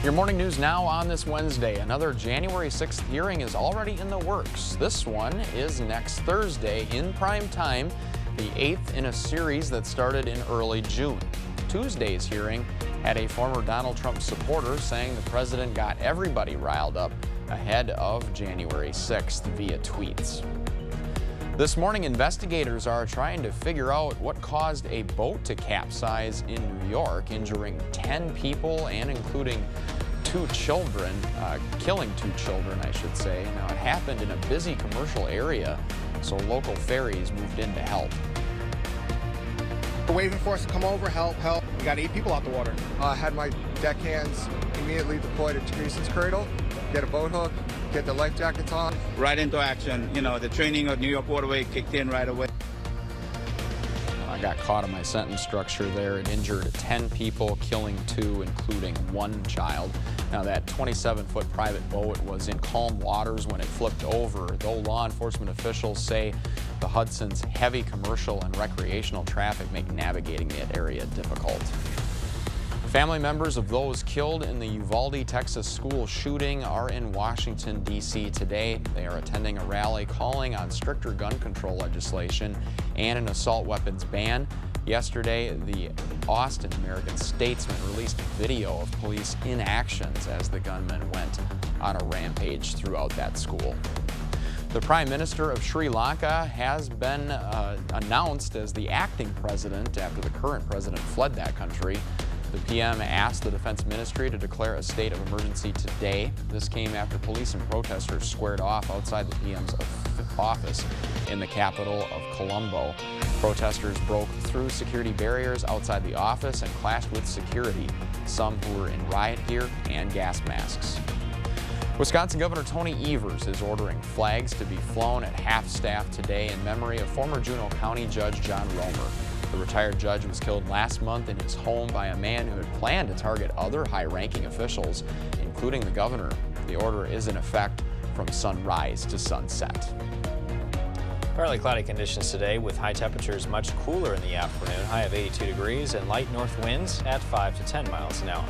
Your morning news now on this Wednesday. Another January 6th hearing is already in the works. This one is next Thursday in prime time, the 8th in a series that started in early June. Tuesday's hearing had a former Donald Trump supporter saying the president got everybody riled up ahead of January 6th via tweets. This morning, investigators are trying to figure out what caused a boat to capsize in New York, injuring 10 people and including killing two children, I should say. Now, it happened in a busy commercial area, so local ferries moved in to help. We're waiting for us to come over, help. We got 8 people out the water. I had my deckhands immediately deployed at Greason's Cradle, get a boat hook, get the life jackets on. Right into action. You know, the training of New York Waterway kicked in right away. I got caught in my sentence structure there. It injured 10 people, killing 2, including 1 child. Now, that 27-foot private boat was in calm waters when it flipped over, though law enforcement officials say the Hudson's heavy commercial and recreational traffic make navigating that area difficult. Family members of those killed in the Uvalde, Texas school shooting are in Washington, D.C. today. They are attending a rally calling on stricter gun control legislation and an assault weapons ban. Yesterday, the Austin American-Statesman released video of police inactions as the gunmen went on a rampage throughout that school. The Prime Minister of Sri Lanka has been announced as the acting president after the current president fled that country. The PM asked the Defense Ministry to declare a state of emergency today. This came after police and protesters squared off outside the PM's office in the capital of Colombo. Protesters broke through security barriers outside the office and clashed with security, some who were in riot gear and gas masks. Wisconsin Governor Tony Evers is ordering flags to be flown at half-staff today in memory of former Juneau County Judge John Romer. The retired judge was killed last month in his home by a man who had planned to target other high-ranking officials, including the governor. The order is in effect from sunrise to sunset. Fairly cloudy conditions today with high temperatures much cooler in the afternoon, high of 82 degrees, and light north winds at 5 to 10 miles an hour.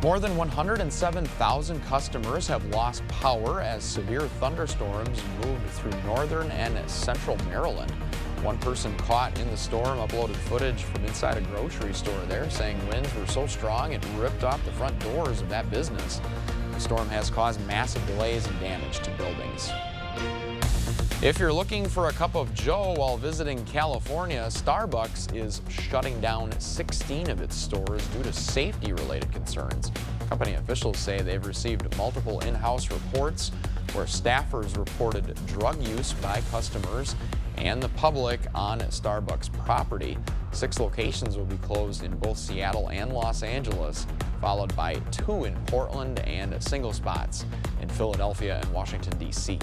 More than 107,000 customers have lost power as severe thunderstorms moved through northern and central Maryland. One person caught in the storm uploaded footage from inside a grocery store there, saying winds were so strong it ripped off the front doors of that business. The storm has caused massive delays and damage to buildings. If you're looking for a cup of joe while visiting California, Starbucks is shutting down 16 of its stores due to safety-related concerns. Company officials say they've received multiple in-house reports where staffers reported drug use by customers and the public on Starbucks property. 6 locations will be closed in both Seattle and Los Angeles, followed by 2 in Portland and single spots in Philadelphia and Washington, D.C.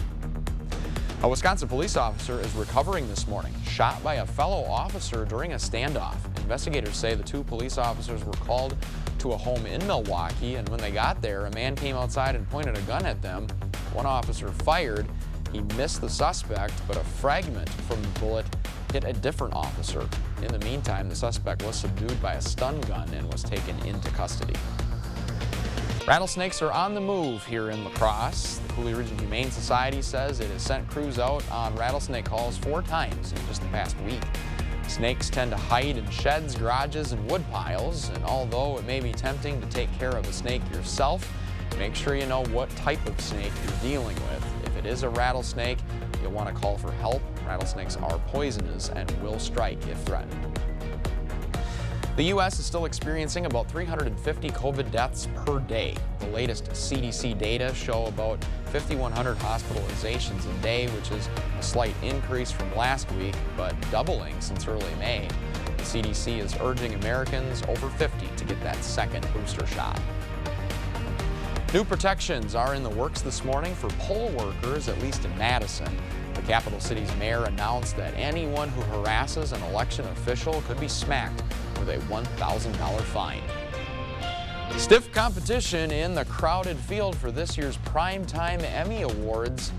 A Wisconsin police officer is recovering this morning, shot by a fellow officer during a standoff. Investigators say the 2 police officers were called to a home in Milwaukee, and when they got there, a man came outside and pointed a gun at them. One officer fired. He missed the suspect, but a fragment from the bullet hit a different officer. In the meantime, the suspect was subdued by a stun gun and was taken into custody. Rattlesnakes are on the move here in La Crosse. The Coulee Region Humane Society says it has sent crews out on rattlesnake calls 4 times in just the past week. Snakes tend to hide in sheds, garages, and wood piles, and although it may be tempting to take care of a snake yourself, make sure you know what type of snake you're dealing with. If it is a rattlesnake, you'll want to call for help. Rattlesnakes are poisonous and will strike if threatened. The U.S. is still experiencing about 350 COVID deaths per day. The latest CDC data show about 5,100 hospitalizations a day, which is a slight increase from last week, but doubling since early May. The CDC is urging Americans over 50 to get that second booster shot. New protections are in the works this morning for poll workers, at least in Madison. The capital city's mayor announced that anyone who harasses an election official could be smacked with a $1,000 fine. Stiff competition in the crowded field for this year's Primetime Emmy Awards.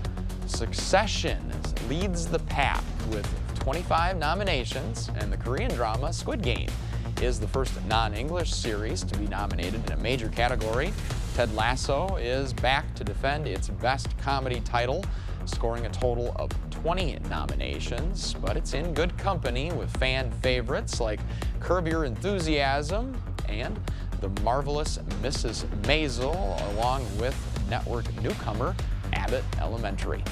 Succession leads the pack with 25 nominations, and the Korean drama Squid Game is the first non-English series to be nominated in a major category. Ted Lasso is back to defend its Best Comedy title, scoring a total of 20 nominations, but it's in good company with fan favorites like Curb Your Enthusiasm and The Marvelous Mrs. Maisel, along with network newcomer Abbott Elementary.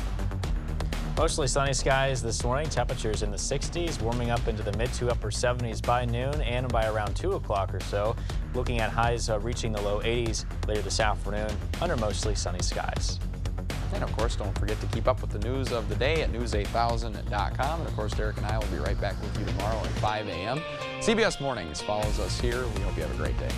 Mostly sunny skies this morning. Temperatures in the 60s, warming up into the mid to upper 70s by noon and by around 2 o'clock or so. Looking at highs reaching the low 80s later this afternoon under mostly sunny skies. And of course, don't forget to keep up with the news of the day at news8000.com. And of course, Derek and I will be right back with you tomorrow at 5 a.m. CBS Mornings follows us here. We hope you have a great day.